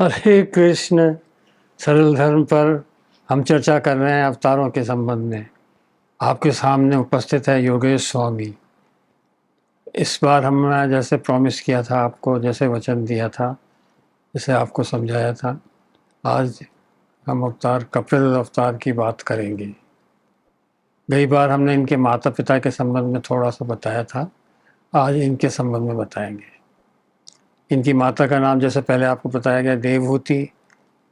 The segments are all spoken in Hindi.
हरे कृष्ण। सरल धर्म पर हम चर्चा कर रहे हैं अवतारों के संबंध में। आपके सामने उपस्थित है योगेश स्वामी। इस बार हमने जैसे प्रॉमिस किया था आपको, जैसे वचन दिया था, जैसे आपको समझाया था, आज हम अवतार कपिल अवतार की बात करेंगे। कई बार हमने इनके माता पिता के संबंध में थोड़ा सा बताया था, आज इनके संबंध में बताएंगे। इनकी माता का नाम जैसे पहले आपको बताया गया देवहूति,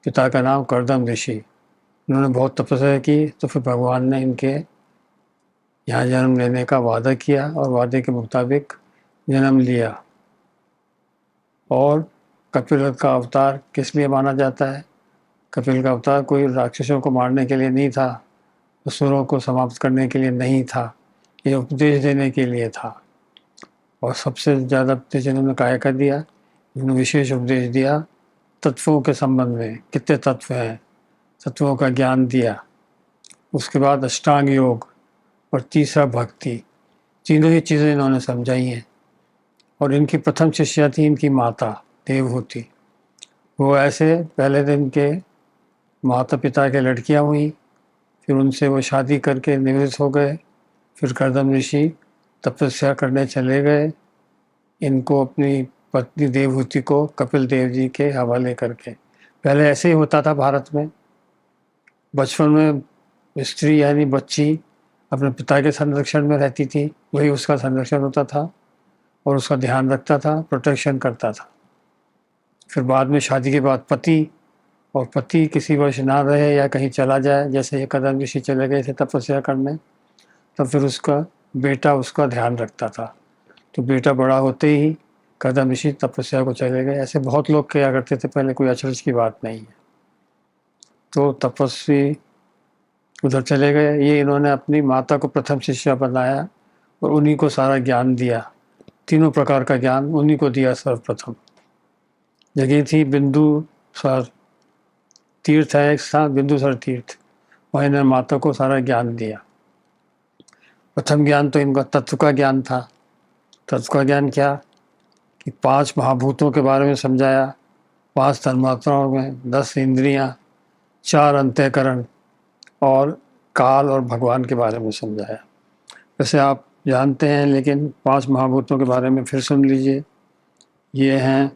पिता का नाम कर्दम ऋषि। इन्होंने बहुत तपस्या की तो फिर भगवान ने इनके यहाँ जन्म लेने का वादा किया और वादे के मुताबिक जन्म लिया। और कपिल का अवतार किस लिए माना जाता है? कपिल का अवतार कोई राक्षसों को मारने के लिए नहीं था, असुरों को समाप्त करने के लिए नहीं था, ये उपदेश देने के लिए था। और सबसे ज़्यादा उपदेश इन्होंने काय का दिया? इन्होंने विशेष उपदेश दिया तत्वों के संबंध में, कितने तत्व हैं, तत्वों का ज्ञान दिया। उसके बाद अष्टांग योग और तीसरा भक्ति, तीनों ही चीज़ें इन्होंने समझाई हैं। और इनकी प्रथम शिष्या थी इनकी माता देवहूति। वो ऐसे पहले दिन के माता पिता के लड़कियां हुई, फिर उनसे वो शादी करके निवृत्त हो गए। फिर कर्दम ऋषि तपस्या करने चले गए, इनको अपनी पत्नी देवहूति को कपिल देव जी के हवाले करके। पहले ऐसे ही होता था भारत में, बचपन में स्त्री यानी बच्ची अपने पिता के संरक्षण में रहती थी, वही उसका संरक्षण होता था और उसका ध्यान रखता था, प्रोटेक्शन करता था। फिर बाद में शादी के बाद पति किसी वश ना रहे या कहीं चला जाए, जैसे ये कदम ऋषि चले गए थे तपस्या करने, तब फिर उसका बेटा उसका ध्यान रखता था। तो बेटा बड़ा होते ही कदम ऋषि तपस्या को चले गए। ऐसे बहुत लोग किया करते थे पहले, कोई अचरज की बात नहीं है। तो तपस्वी उधर चले गए, ये इन्होंने अपनी माता को प्रथम शिष्या बनाया और उन्हीं को सारा ज्ञान दिया। तीनों प्रकार का ज्ञान उन्हीं को दिया। सर्वप्रथम जगह थी बिंदुसर तीर्थ है, एक स्थान बिंदुसर तीर्थ, वहाँ इन्होंने माता को सारा ज्ञान दिया। प्रथम ज्ञान तो इनका तत्व का ज्ञान था। तत्व का ज्ञान क्या कि 5 महाभूतों के बारे में समझाया, 5 तन्मात्राओं में, 10 इंद्रियां, 4 अंतःकरण और काल और भगवान के बारे में समझाया। वैसे आप जानते हैं, लेकिन 5 महाभूतों के बारे में फिर सुन लीजिए। ये हैं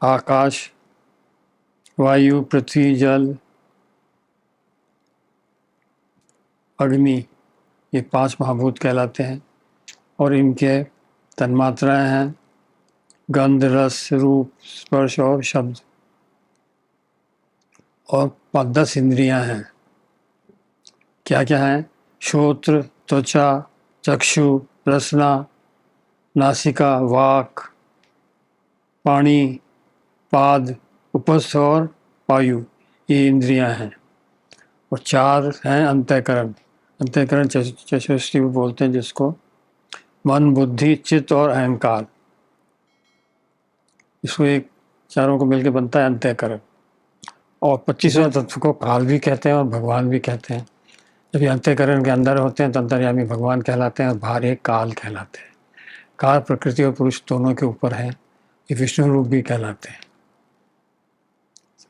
आकाश, वायु, पृथ्वी, जल, अग्नि, ये 5 महाभूत कहलाते हैं। और इनके तन्मात्राएं हैं गंध, रस, रूप, स्पर्श और शब्द। और 10 इंद्रियां हैं। क्या क्या हैं? श्रोत्र, त्वचा, चक्षु, रसना, नासिका, वाक, पाणी, पाद, उपस्थ और वायु, ये इंद्रियां हैं। और 4 हैं अंतःकरण। अंतःकरण चतुष्टय बोलते हैं जिसको, मन, बुद्धि, चित्त और अहंकार। इसको एक चारों को मिलकर बनता है अंतःकरण। और 25वें तत्व को काल भी कहते हैं और भगवान भी कहते हैं। जब ये अंतःकरण के अंदर होते हैं तो अंतर्यामी भगवान कहलाते हैं और बाहर एक काल कहलाते हैं। काल प्रकृति और पुरुष दोनों के ऊपर है, ये विष्णु रूप भी कहलाते हैं।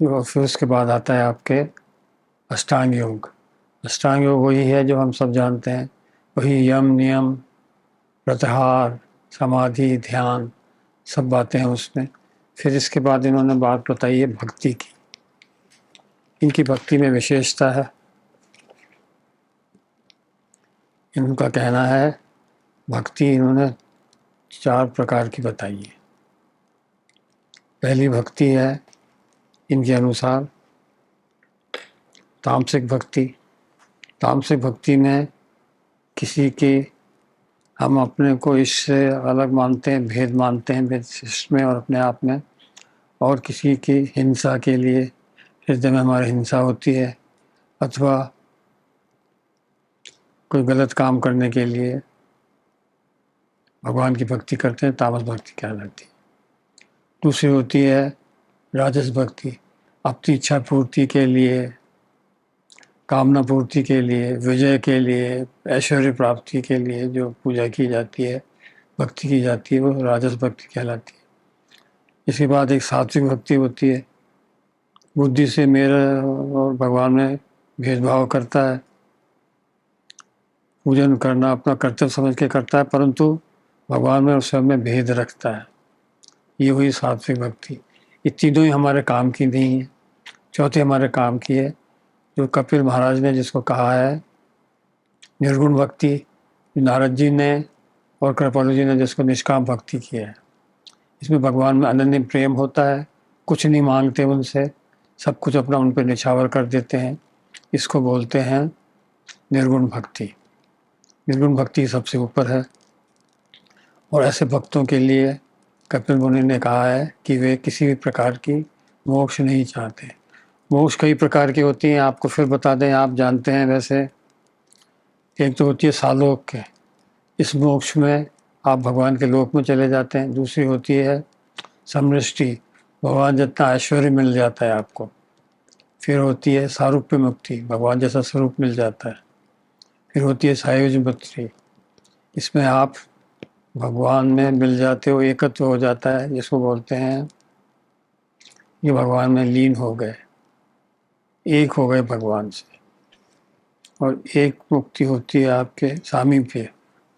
और फिर उसके बाद आता है आपके अष्टांग योग। अष्टांग योग वही है जो हम सब जानते हैं, वही यम, नियम, प्रत्याहार, समाधि, ध्यान, सब बातें हैं उसमें। फिर इसके बाद इन्होंने बात बताई है भक्ति की। इनकी भक्ति में विशेषता है, इनका कहना है भक्ति इन्होंने 4 प्रकार की बताई है। पहली भक्ति है इनके अनुसार तामसिक भक्ति। तामसिक भक्ति में किसी की हम अपने को इससे अलग मानते हैं, भेद मानते हैं इसमें और अपने आप में, और किसी की हिंसा के लिए हृदय में हमारी हिंसा होती है, अथवा कोई गलत काम करने के लिए भगवान की भक्ति करते हैं, तामस भक्ति कहलाती है। दूसरी होती है राजस भक्ति, अपनी इच्छा पूर्ति के लिए, कामना पूर्ति के लिए, विजय के लिए, ऐश्वर्य प्राप्ति के लिए जो पूजा की जाती है, भक्ति की जाती है, वो राजस भक्ति कहलाती है। इसके बाद एक सात्विक भक्ति होती है, बुद्धि से मेरे और भगवान में भेदभाव करता है, पूजन करना अपना कर्तव्य समझ के करता है, परंतु भगवान में और स्वयं में भेद रखता है। ये हुई सात्विक भक्ति। ये तीनों ही हमारे काम की नहीं है। चौथी हमारे काम की है, जो कपिल महाराज ने जिसको कहा है निर्गुण भक्ति, नारद जी ने और कृपालु जी ने जिसको निष्काम भक्ति की है। इसमें भगवान में अनन्य प्रेम होता है, कुछ नहीं मांगते उनसे, सब कुछ अपना उन पर निछावर कर देते हैं। इसको बोलते हैं निर्गुण भक्ति। निर्गुण भक्ति सबसे ऊपर है और ऐसे भक्तों के लिए कपिल मुनि ने कहा है कि वे किसी भी प्रकार की मोक्ष नहीं चाहते। मोक्ष कई प्रकार की होती हैं, आपको फिर बता दें, आप जानते हैं वैसे। एक तो होती है सालोक के, इस मोक्ष में आप भगवान के लोक में चले जाते हैं। दूसरी होती है समृष्टि, भगवान जितना ऐश्वर्य मिल जाता है आपको। फिर होती है सारूप्य मुक्ति, भगवान जैसा स्वरूप मिल जाता है। फिर होती है सायुज मुक्ति, इसमें आप भगवान में मिल जाते हो, एकत्व हो जाता है, जिसको बोलते हैं ये भगवान में लीन हो गए, एक हो गए भगवान से। और एक मुक्ति होती है आपके सामीप्य,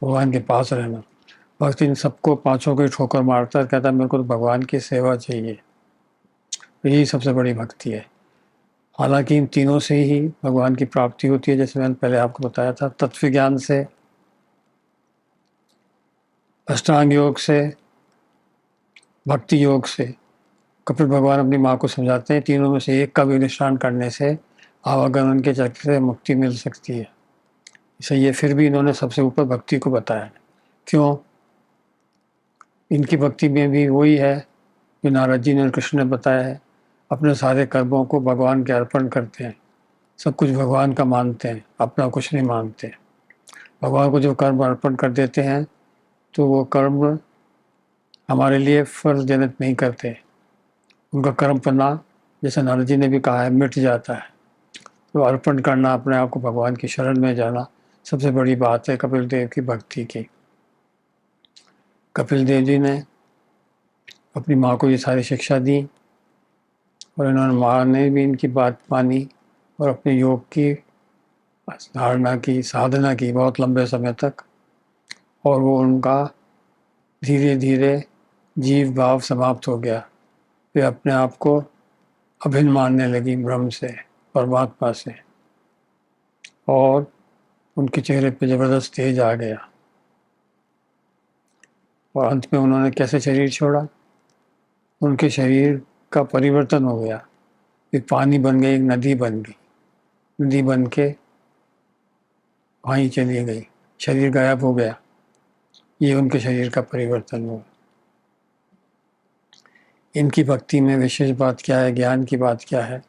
भगवान के पास रहना। भक्त इन सबको पांचों को ठोकर मारता है, कहता है मेरे को तो भगवान की सेवा चाहिए। यही सबसे बड़ी भक्ति है। हालांकि इन तीनों से ही भगवान की प्राप्ति होती है, जैसे मैंने पहले आपको बताया था, तत्व ज्ञान से, अष्टांग योग से, भक्ति योग से। कपिल भगवान अपनी माँ को समझाते हैं तीनों में से एक का भी अनुष्ठान करने से आवागमन के चक्र से मुक्ति मिल सकती है। इसलिए फिर भी इन्होंने सबसे ऊपर भक्ति को बताया। क्यों? इनकी भक्ति में भी वही है जो नारद जी ने और कृष्ण ने बताया है। अपने सारे कर्मों को भगवान के अर्पण करते हैं, सब कुछ भगवान का मानते हैं, अपना कुछ नहीं मानते। भगवान को जो कर्म अर्पण कर देते हैं तो वो कर्म हमारे लिए फल जनक नहीं करते। उनका कर्म पन्ना, जैसे नारद जी ने भी कहा है, मिट जाता है। तो अर्पण करना, अपने आप को भगवान की शरण में जाना, सबसे बड़ी बात है कपिल देव की भक्ति की। कपिल देव जी ने अपनी माँ को ये सारी शिक्षा दी और इन्होंने माँ ने भी इनकी बात मानी और अपने योग की धारणा की, साधना की बहुत लंबे समय तक। और वो उनका धीरे धीरे जीव भाव समाप्त हो गया। वे अपने आप को अभिन्न मानने लगी ब्रह्म से, परमात्मा से, और उनके चेहरे पे जबरदस्त तेज आ गया। और अंत में उन्होंने कैसे शरीर छोड़ा? उनके शरीर का परिवर्तन हो गया, एक पानी बन गई, एक नदी बन गई। नदी बन के वहीं चली गई, शरीर गायब हो गया। ये उनके शरीर का परिवर्तन हुआ। इनकी भक्ति में विशेष बात क्या है, ज्ञान की बात क्या है?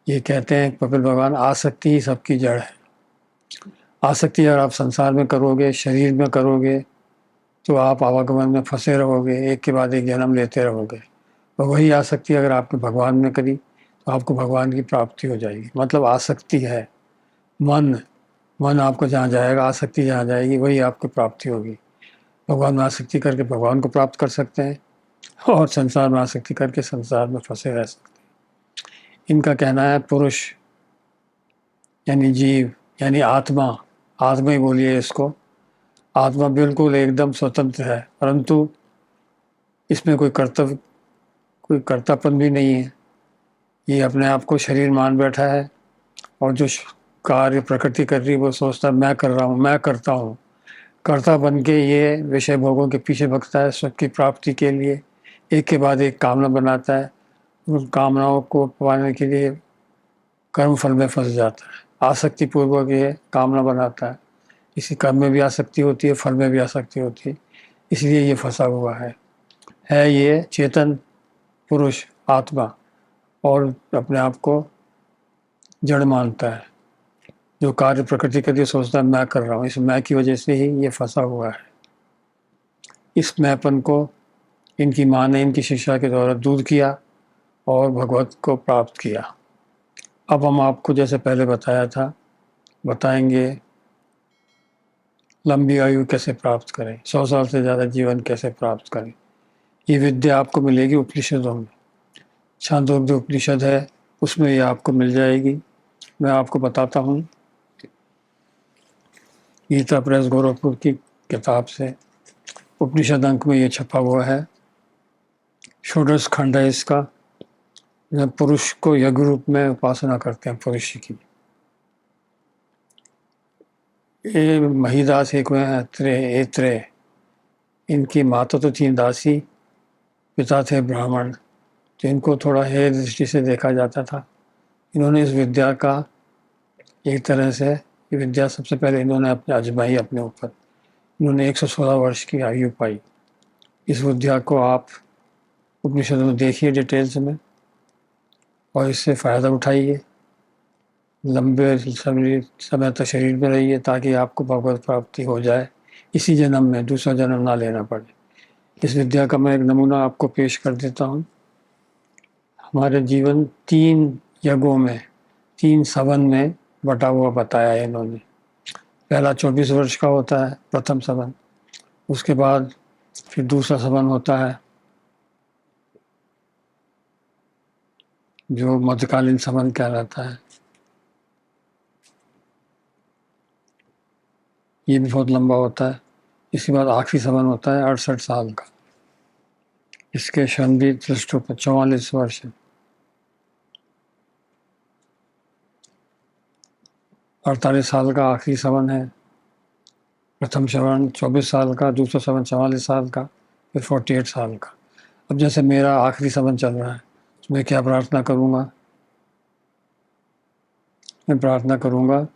ये कहते हैं कपिल भगवान, आसक्ति ही सबकी जड़ है। आसक्ति अगर आप संसार में करोगे, शरीर में करोगे, तो आप आवागमन में फंसे रहोगे, एक के बाद एक जन्म लेते रहोगे। और वही आसक्ति अगर आपने भगवान में करी तो आपको भगवान की प्राप्ति हो जाएगी। मतलब आसक्ति है मन आपको जहाँ जाएगा, आसक्ति जहाँ जाएगी, वही आपको प्राप्ति होगी। भगवान में आसक्ति करके भगवान को प्राप्त कर सकते हैं और संसार में आसक्ति करके संसार में फंसे रह सकते हैं। इनका कहना है पुरुष यानी जीव यानी आत्मा, आत्मा ही बोलिए इसको, आत्मा बिल्कुल एकदम स्वतंत्र है, परंतु इसमें कोई कर्तापन भी नहीं है। ये अपने आप को शरीर मान बैठा है और जो कार्य प्रकृति कर रही है वो सोचता है मैं कर रहा हूँ, मैं करता हूँ। कर्ता बन के ये विषय भोगों के पीछे भगता है सुख की प्राप्ति के लिए। एक के बाद एक कामना बनाता है, उन कामनाओं को पाने के लिए कर्म फल में फंस जाता है। आसक्ति पूर्वक ये कामना बनाता है, इसी कर्म में भी आसक्ति होती है, फल में भी आसक्ति होती है, इसलिए ये फंसा हुआ है। ये चेतन पुरुष आत्मा और अपने आप को जड़ मानता है। जो कार्य प्रकृति के लिए सोचता है मैं कर रहा हूँ, इस मैं की वजह से ही ये फंसा हुआ है। इस मैंपन को इनकी माँ ने इनकी शिक्षा के द्वारा दूर किया और भगवत को प्राप्त किया। अब हम आपको जैसे पहले बताया था बताएंगे लंबी आयु कैसे प्राप्त करें, 100 साल से ज़्यादा जीवन कैसे प्राप्त करें। ये विद्या आपको मिलेगी उपनिषदों में। छांदोग्य उपनिषद है, उसमें ये आपको मिल जाएगी। मैं आपको बताता हूँ, गीता प्रेस गोरखपुर की किताब से उपनिषद अंक में ये छपा हुआ है। षोडश खंड है इसका, जब पुरुष को यज्ञ रूप में उपासना करते हैं पुरुष की। ये महिदास एक अत्रे एत्रे, इनकी माता तो थी दासी, पिता थे ब्राह्मण, तो इनको थोड़ा हेय दृष्टि से देखा जाता था। इन्होंने इस विद्या का एक तरह से, ये विद्या सबसे पहले इन्होंने अपने आजमाई अपने ऊपर। इन्होंने 116 वर्ष की आयु पाई। इस विद्या को आप उपनिषद में देखिए डिटेल्स में, और इससे फ़ायदा उठाइए। लंबे समय तक शरीर में रहिए ताकि आपको भगवत प्राप्ति हो जाए, इसी जन्म में, दूसरा जन्म ना लेना पड़े। इस विद्या का मैं एक नमूना आपको पेश कर देता हूँ। हमारे जीवन 3 यज्ञों में, 3 सवन में बटा हुआ बताया है इन्होंने। पहला 24 वर्ष का होता है प्रथम सवन, उसके बाद फिर दूसरा सवन होता है जो मध्यकालीन सवन कहलाता है। ये भी बहुत लंबा होता है। इसके बाद आखिरी सवन होता है 68 साल का। इसके क्षण भी दृष्टों पर 44 वर्ष है। 48 साल का आखिरी सवन है, प्रथम सवन 24 साल का, दूसरा सवन 44 साल का, फिर 48 साल का। अब जैसे मेरा आखिरी सवन चल रहा है, तो मैं क्या प्रार्थना करूँगा? मैं प्रार्थना करूँगा,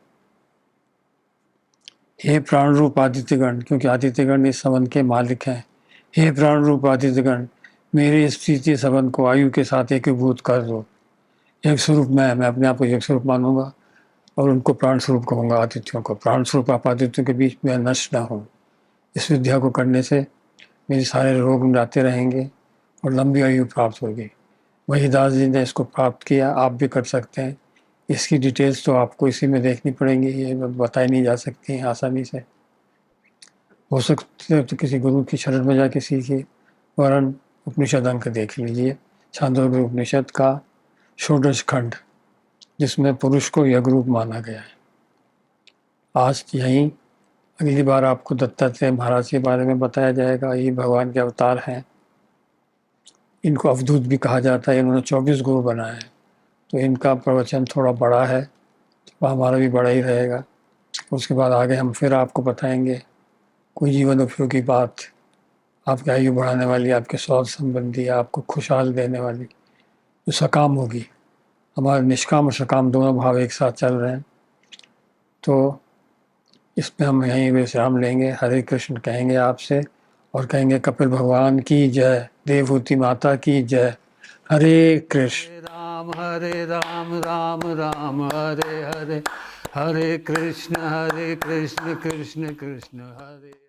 हे प्राण रूप आदित्यगण, क्योंकि आदित्यगण इस सवन के मालिक हैं। हे प्राण रूप आदित्यगण, मेरे इस प्रीति सवन को आयु के साथ एकीभूत कर दो। एक स्वरूप मैं अपने आप को एक स्वरूप मानूंगा और उनको प्राण स्वरूप कहूँगा। आदित्यों को प्राण स्वरूप आप आदित्यों के बीच में नष्ट ना हो। इस विद्या को करने से मेरे सारे रोग मिटाते रहेंगे और लंबी आयु प्राप्त होगी। वही दास जी ने इसको प्राप्त किया, आप भी कर सकते हैं। इसकी डिटेल्स तो आपको इसी में देखनी पड़ेंगी, ये बताई नहीं जा सकती हैं आसानी से। हो सकता है तो किसी गुरु की शरण में जाके सीखिए, वरन उपनिषद अंक देख लीजिए, छांदोग्य उपनिषद का षोडश खंड, जिसमें पुरुष को यज्ञ रूप माना गया है। आज यहीं, अगली बार आपको दत्तात्रेय महाराज के बारे में बताया जाएगा। ये भगवान के अवतार हैं। इनको अवधूत भी कहा जाता है। इन्होंने 24 गुरु बनाए हैं, तो इनका प्रवचन थोड़ा बड़ा है, तो हमारा भी बड़ा ही रहेगा। उसके बाद आगे हम फिर आपको बताएंगे कोई जीवन उपयोगी बात, आपकी आयु बढ़ाने वाली, आपके स्वास्थ्य संबंधी, आपको खुशहाल देने वाली, जो सकाम होगी। हमारे निष्काम और सकाम दोनों भाव एक साथ चल रहे हैं, तो इसमें हम यहीं विश्राम लेंगे। हरे कृष्ण कहेंगे आपसे और कहेंगे कपिल भगवान की जय, देवहूति माता की जय। हरे कृष्ण। राम राम राम हरे हरे, हरे कृष्ण कृष्ण कृष्ण हरे।